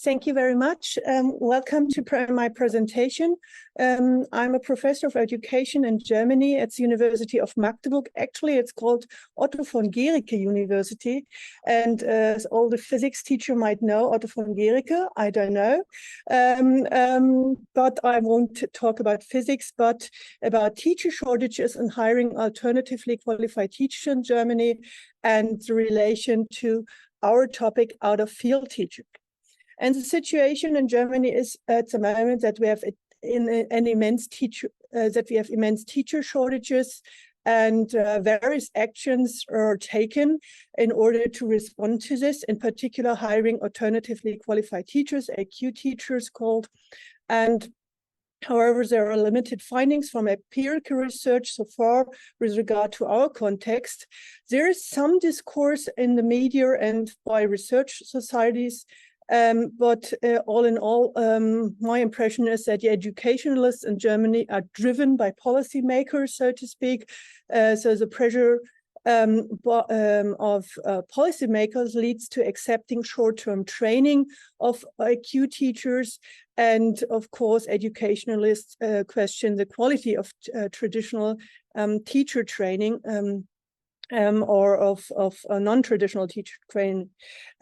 Thank you very much. Welcome to my presentation. I'm a professor of education in Germany at the University of Magdeburg. Actually, it's called Otto von Guericke University. And as all the physics teacher might know, Otto von Guericke, I don't know. But I won't talk about physics, but about teacher shortages and hiring alternatively qualified teachers in Germany and the relation to our topic out of field teaching. And the situation in Germany is at the moment that we have immense teacher shortages, and various actions are taken in order to respond to this, in particular hiring alternatively qualified teachers, AQ teachers called. And however, there are limited findings from empirical research so far with regard to our context. There is some discourse in the media and by research societies, but all in all, my impression is that the educationalists in Germany are driven by policymakers, so to speak. So the pressure of policymakers leads to accepting short-term training of IQ teachers. And of course, educationalists question the quality of traditional teacher training or of non-traditional teacher training.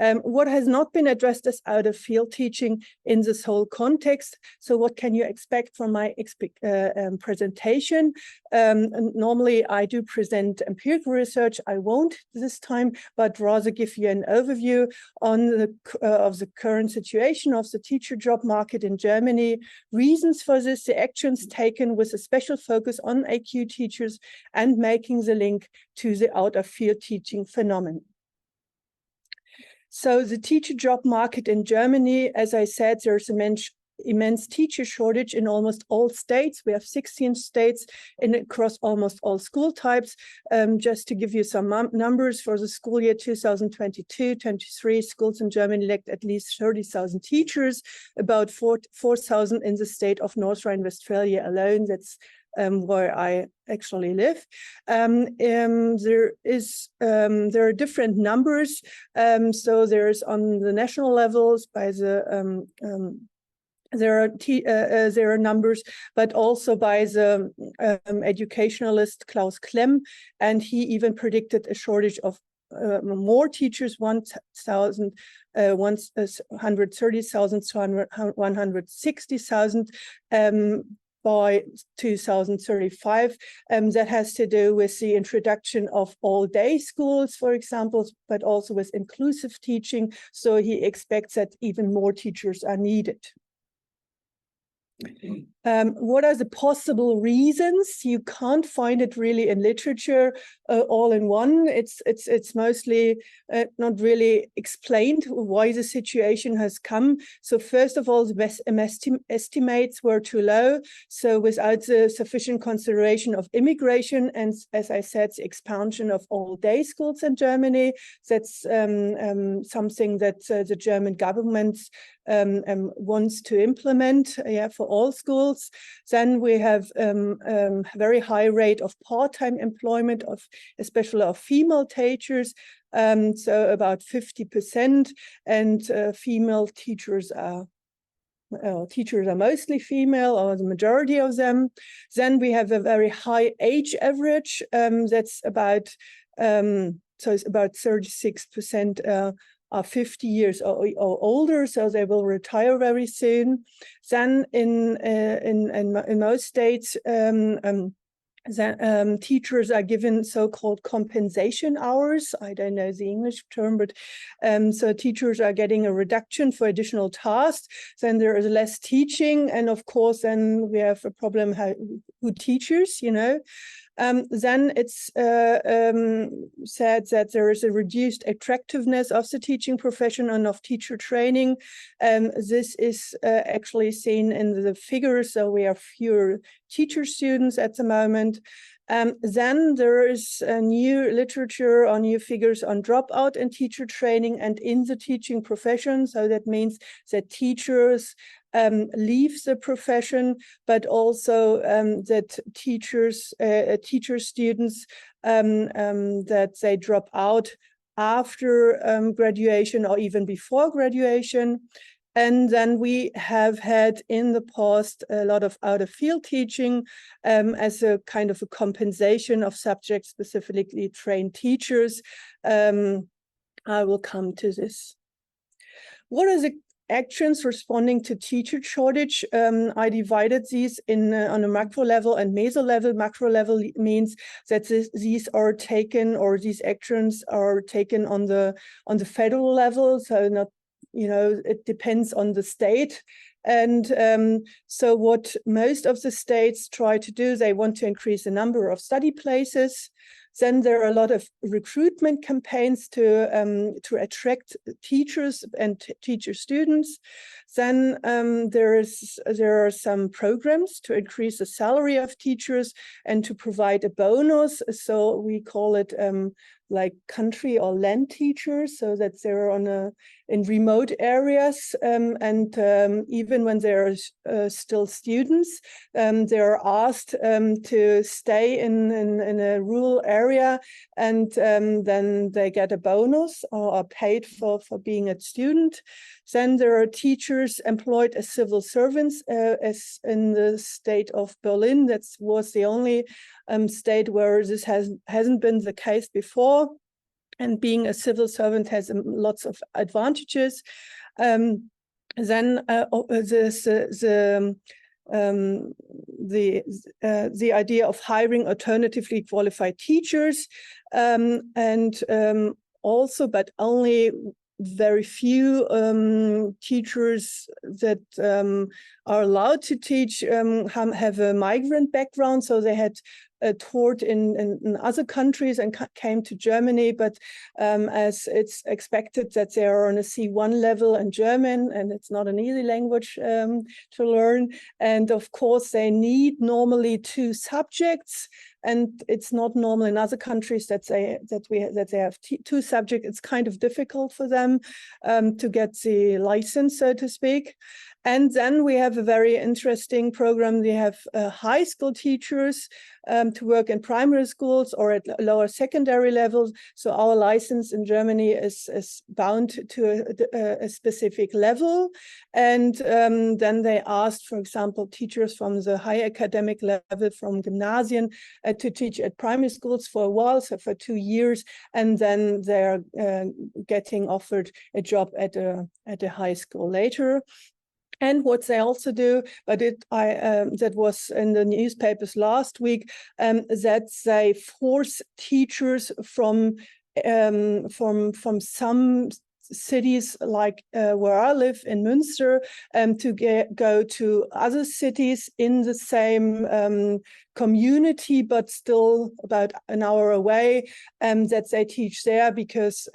What has not been addressed is out-of-field teaching in this whole context. So what can you expect from my presentation? Normally, I do present empirical research. I won't this time, but rather give you an overview on of the current situation of the teacher job market in Germany, reasons for this, the actions taken with a special focus on AQ teachers, and making the link to the out-of-field teaching phenomenon. So the teacher job market in Germany, as I said, there's immense teacher shortage in almost all states. We have 16 states across almost all school types. Just to give you some numbers, for the school year 2022-23, schools in Germany lacked at least 30,000 teachers, about 4,000 in the state of North Rhine-Westphalia alone. That's where I actually live. There are different numbers. So there's on the national levels by the there are numbers, but also by the educationalist Klaus Klemm, and he even predicted a shortage of more teachers, 130,000 to 160,000 by 2035. That has to do with the introduction of all-day schools, for example, but also with inclusive teaching. So he expects that even more teachers are needed. What are the possible reasons? You can't find it really in literature all in one. It's mostly not really explained why the situation has come. So first of all, the estimates were too low. So without the sufficient consideration of immigration and, as I said, the expansion of all-day schools in Germany, that's something that the German government wants to implement, for all schools. Then we have a very high rate of part-time employment of especially of female teachers, so about 50%, and female teachers are mostly female, or the majority of them. Then we have a very high age average. That's about so it's about 36% are 50 years or older, so they will retire very soon. Then in most states, teachers are given so-called compensation hours. I don't know the English term, but so teachers are getting a reduction for additional tasks. Then there is less teaching, and of course, then we have a problem who teaches, you know. Then it's said that there is a reduced attractiveness of the teaching profession and of teacher training. This is actually seen in the figures, so we have fewer teacher students at the moment. Then there is new literature or new figures on dropout in teacher training and in the teaching profession. So that means that teachers leave the profession, but also that teacher students that they drop out after graduation or even before graduation. And then we have had in the past a lot of out-of-field teaching as a kind of a compensation of subject-specifically trained teachers. I will come to this. What are the actions responding to teacher shortage? I divided these in on a macro level and meso level. Macro level means that these are taken, or these actions are taken on the federal level, so not, you know, it depends on the state. And so what most of the states try to do, they want to increase the number of study places. Then there are a lot of recruitment campaigns to attract teachers and teacher students. Then there are some programs to increase the salary of teachers and to provide a bonus. So we call it like country or land teachers, so that they're in remote areas, and even when they're still students, they're asked to stay in a rural area, and then they get a bonus or are paid for being a student. Then there are teachers employed as civil servants, as in the state of Berlin. That was the only state where this hasn't been the case before. And being a civil servant has lots of advantages. Then the idea of hiring alternatively qualified teachers, and also, but only very few teachers that are allowed to teach have a migrant background, so they had taught in other countries and came to Germany, but as it's expected that they are on a C1 level in German, and it's not an easy language to learn, and of course they need normally 2 subjects, and it's not normal in other countries that they have 2 subjects. It's kind of difficult for them to get the license, so to speak. And then we have a very interesting program. We have high school teachers to work in primary schools or at lower secondary levels. So our license in Germany is bound to a specific level. And then they asked, for example, teachers from the high academic level from gymnasium to teach at primary schools for a while, so for 2 years, and then they're getting offered a job at a high school later. And what they also do, but that was in the newspapers last week, that they force teachers from some cities, like where I live in Münster, to go to other cities in the same community, but still about an hour away, that they teach there, because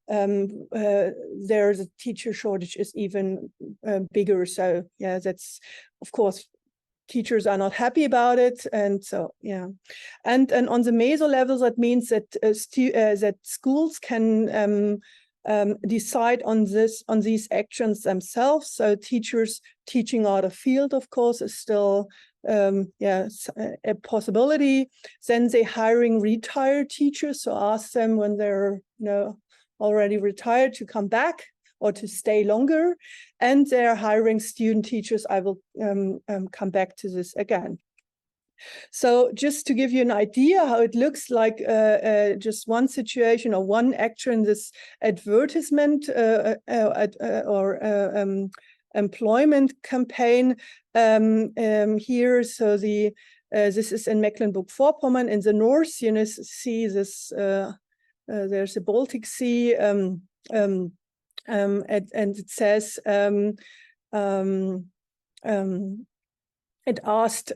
there's a teacher shortage is even bigger. So yeah, that's, of course, teachers are not happy about it, and so yeah. And on the meso level, that means that that schools can decide on these actions themselves. So teachers teaching out of field, of course, is still a possibility. Then they hiring retired teachers, so ask them when they're already retired to come back or to stay longer. And they're hiring student teachers. I will come back to this again. So just to give you an idea how it looks like, just one situation or one actor in this advertisement or employment campaign here. So this is in Mecklenburg-Vorpommern in the north. You see this, there's the Baltic Sea, and it says, it asked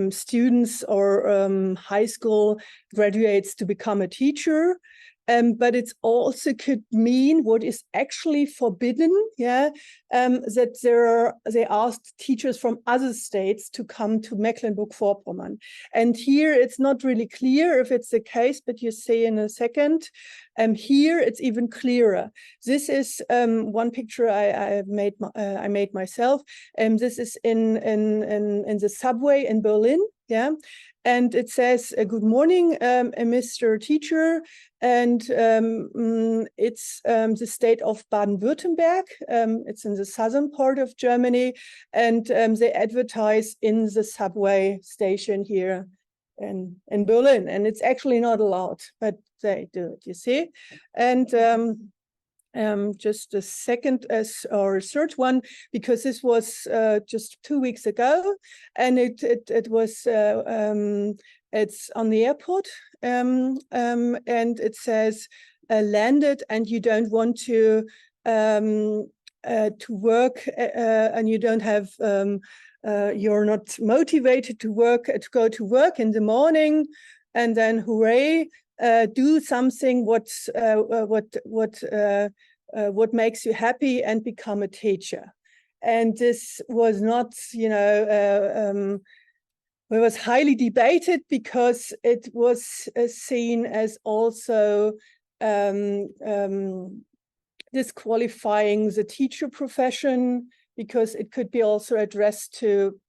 students or high school graduates to become a teacher, but it also could mean what is actually forbidden. Yeah, that they asked teachers from other states to come to Mecklenburg-Vorpommern, and here it's not really clear if it's the case, but you see in a second. Here it's even clearer. This is one picture I made myself. This is in the subway in Berlin. Yeah, and it says, good morning, Mr. Teacher, and it's the state of Baden-Württemberg. It's in the southern part of Germany, and they advertise in the subway station here in Berlin, and it's actually not allowed, but they do it, you see. And just a second or third one, because this was just 2 weeks ago, and it was it's on the airport, and it says landed, and you don't want to work, and you don't have you're not motivated to go to work in the morning, and then hooray, do something what makes you happy and become a teacher. And this was not, it was highly debated because it was seen as also disqualifying the teacher profession, because it could be also addressed to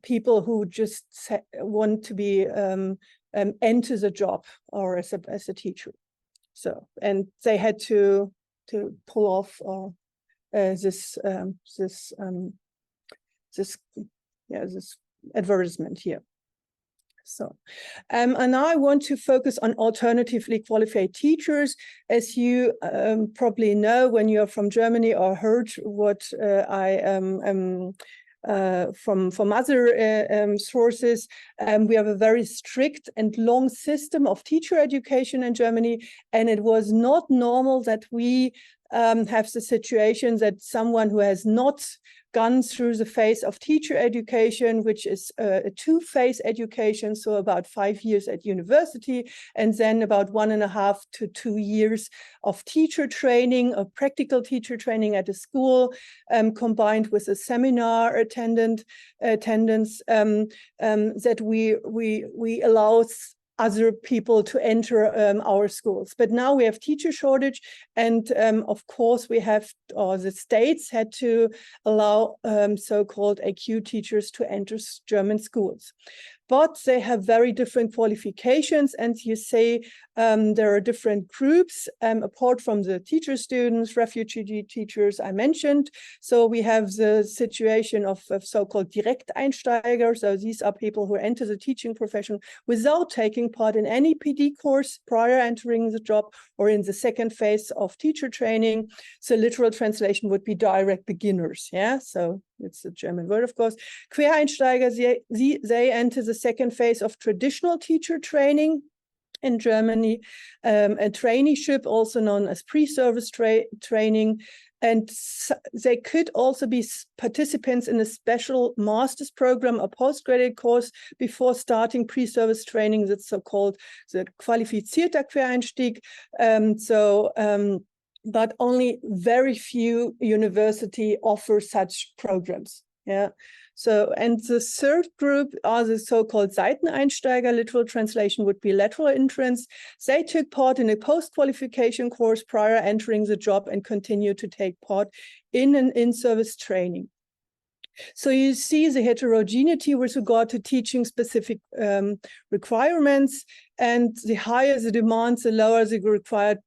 people who just want to be enter the job or as a teacher. So, and they had to pull off this advertisement here. So, and now I want to focus on alternatively qualified teachers. As you probably know, when you're from Germany or heard what I from other sources, we have a very strict and long system of teacher education in Germany, and it was not normal that we have the situation that someone who has not gone through the phase of teacher education, which is a two-phase education, so about 5 years at university, and then about 1.5 to 2 years of teacher training, of practical teacher training at a school, combined with a seminar attendance, that we allow other people to enter our schools. But now we have teacher shortage, and of course we have, or the states had to allow so-called AQ teachers to enter German schools. But they have very different qualifications, and you say there are different groups apart from the teacher students, refugee teachers I mentioned. So we have the situation of so-called Direkteinsteiger. So these are people who enter the teaching profession without taking part in any PD course prior entering the job or in the second phase of teacher training. So literal translation would be direct beginners. Yeah, so it's a German word, of course. Quereinsteiger, they enter the second phase of traditional teacher training in Germany, a traineeship, also known as pre-service training. And they could also be participants in a special master's program, a postgraduate course, before starting pre-service training. That's so-called the qualifizierter Quereinstieg. But only very few universities offer such programs. Yeah. So, and the third group are the so-called Seiteneinsteiger. Literal translation would be lateral entrance. They took part in a post-qualification course prior entering the job and continue to take part in an in-service training. So you see the heterogeneity with regard to teaching specific requirements, and the higher the demands, the lower the required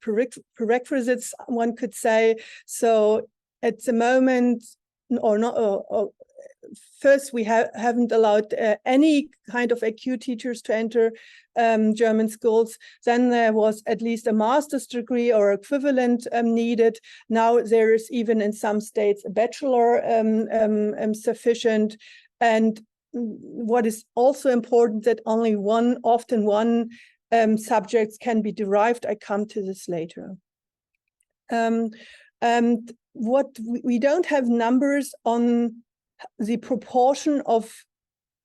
prerequisites, one could say. So at the moment, first, we haven't allowed any kind of AQ teachers to enter German schools. Then there was at least a master's degree or equivalent needed. Now there is even in some states a bachelor sufficient. And what is also important, that only often one subjects can be derived. I come to this later. And what we don't have numbers on the proportion of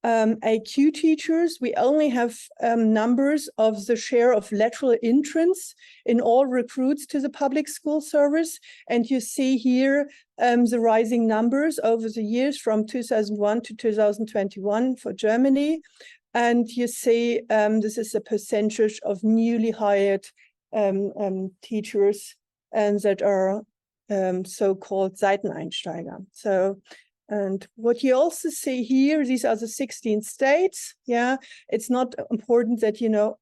AQ teachers. We only have numbers of the share of lateral entrance in all recruits to the public school service. And you see here the rising numbers over the years from 2001 to 2021 for Germany. And you see this is a percentage of newly hired teachers that are so-called Seiteneinsteiger. So And what you also see here, these are the 16 states. Yeah, it's not important that you know.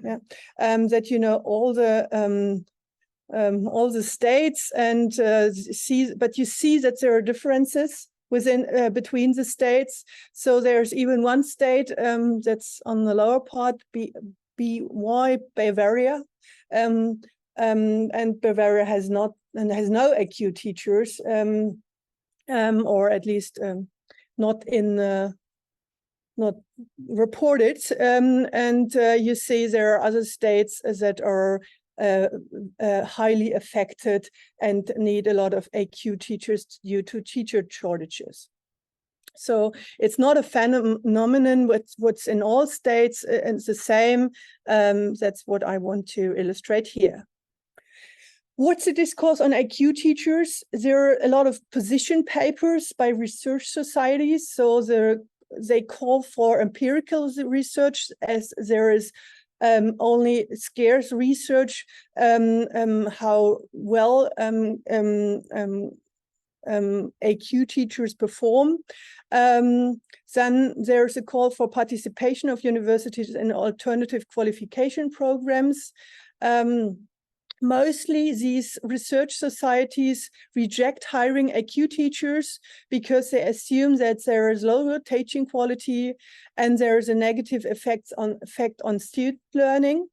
Yeah, that you know all the states and but you see that there are differences within between the states. So there's even one state that's on the lower part, BY, Bavaria, and Bavaria has no AQ teachers, or at least not reported. And you see there are other states that are highly affected and need a lot of AQ teachers due to teacher shortages. So it's not a phenomenon, what's in all states, and it's the same. That's what I want to illustrate here. What's the discourse on AQ teachers? There are a lot of position papers by research societies. So they call for empirical research, as there is only scarce research how well AQ teachers perform. Then there's a call for participation of universities in alternative qualification programs. Mostly these research societies reject hiring AQ teachers because they assume that there is lower teaching quality and there is a negative effect on student learning.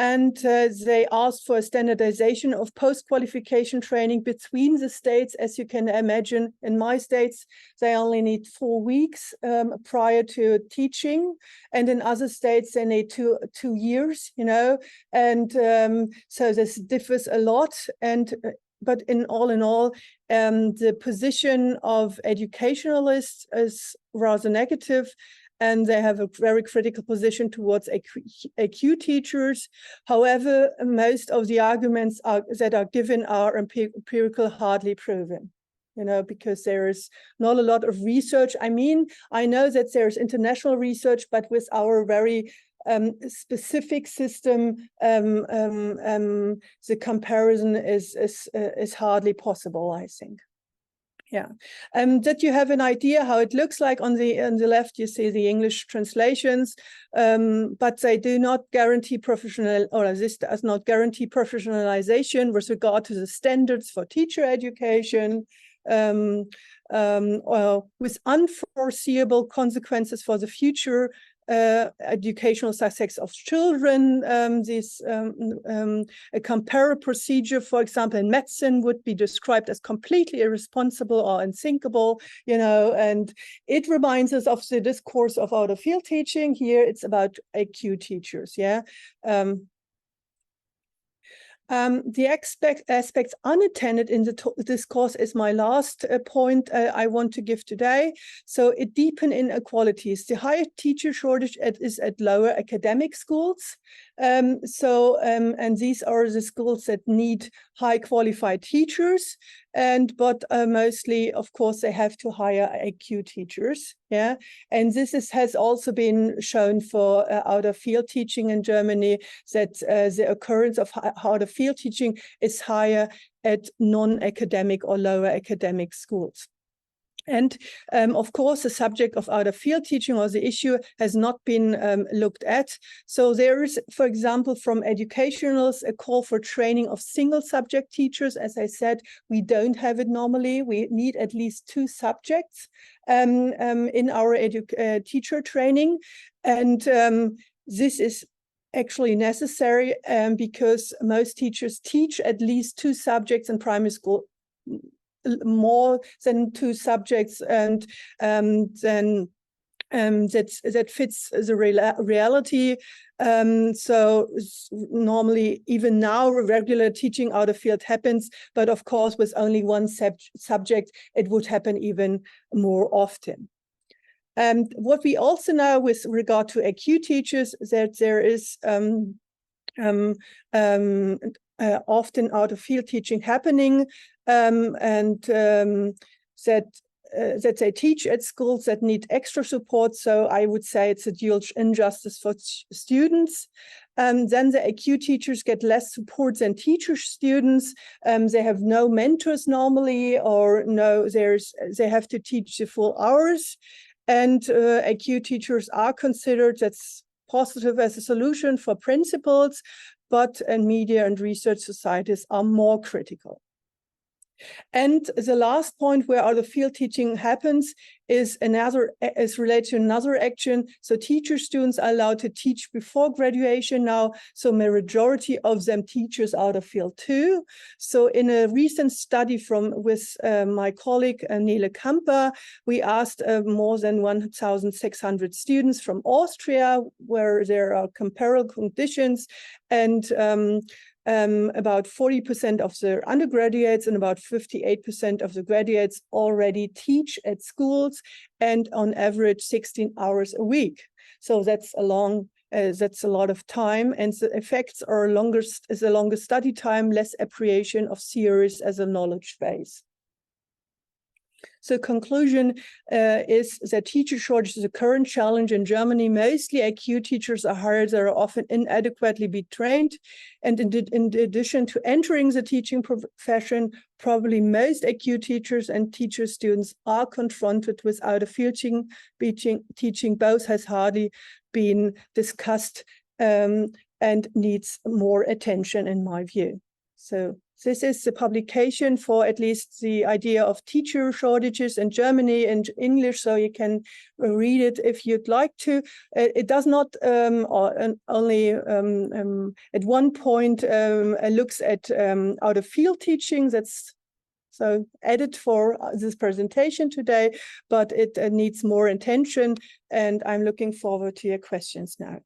And they asked for a standardization of post-qualification training between the states. As you can imagine, in my states, they only need 4 weeks prior to teaching. And in other states, they need two years, you know. And so this differs a lot. And but in all, the position of educationalists is rather negative. And they have a very critical position towards AQ teachers. However, most of the arguments that are given are empirical, hardly proven, you know, because there is not a lot of research. I mean, I know that there's international research, but with our very specific system, the comparison is hardly possible, I think. Yeah, that you have an idea how it looks like. On the left, you see the English translations, but they do not guarantee this does not guarantee professionalization with regard to the standards for teacher education, with unforeseeable consequences for the future educational success of children. A comparable procedure, for example, in medicine would be described as completely irresponsible or unthinkable, you know, and it reminds us of the discourse of out-of-field teaching. Here it's about AQ teachers, yeah. The aspects unattended in the discourse is my last point I want to give today. So it deepens inequalities. The higher teacher shortage is at lower academic schools. And these are the schools that need high qualified teachers. But mostly, of course, they have to hire AQ teachers. Yeah, and this has also been shown for out-of-field teaching in Germany, that the occurrence of out-of-field teaching is higher at non-academic or lower academic schools. And of course, the subject of out-of-field teaching, or the issue, has not been looked at. So there is, for example, from educationals, a call for training of single subject teachers. As I said, we don't have it normally. We need at least 2 subjects in our teacher training. And this is actually necessary because most teachers teach at least 2 subjects in primary school, more than 2 subjects, and then that fits the reality. So normally, even now, regular teaching out of field happens, but of course, with only 1 subject, it would happen even more often. What we also know with regard to AQ teachers, that there is often out of field teaching happening, that that they teach at schools that need extra support. So I would say it's a dual injustice for students. Then the AQ teachers get less support than teacher students. They have no mentors normally, or they have to teach the full hours. And AQ teachers are considered, that's positive, as a solution for principals, but media and research societies are more critical. And the last point where the field teaching happens is related to another action. So teacher students are allowed to teach before graduation now. So majority of them teachers out of field too. So in a recent study with my colleague Nele Kamper, we asked more than 1,600 students from Austria, where there are comparable conditions, and about 40% of the undergraduates and about 58% of the graduates already teach at schools, and on average 16 hours a week. So that's a lot of time, and the effects are longer study time, less appreciation of theories as a knowledge base. So conclusion is that teacher shortage is a current challenge in Germany. Mostly AQ teachers are hired that are often inadequately trained. And in addition to entering the teaching profession, probably most AQ teachers and teacher students are confronted with out-of-field teaching. Both has hardly been discussed and needs more attention in my view. So this is the publication for at least the idea of teacher shortages in Germany in English, so you can read it if you'd like to. It does not only at one point looks at out-of-field teaching. That's so added for this presentation today, but it needs more attention, and I'm looking forward to your questions now.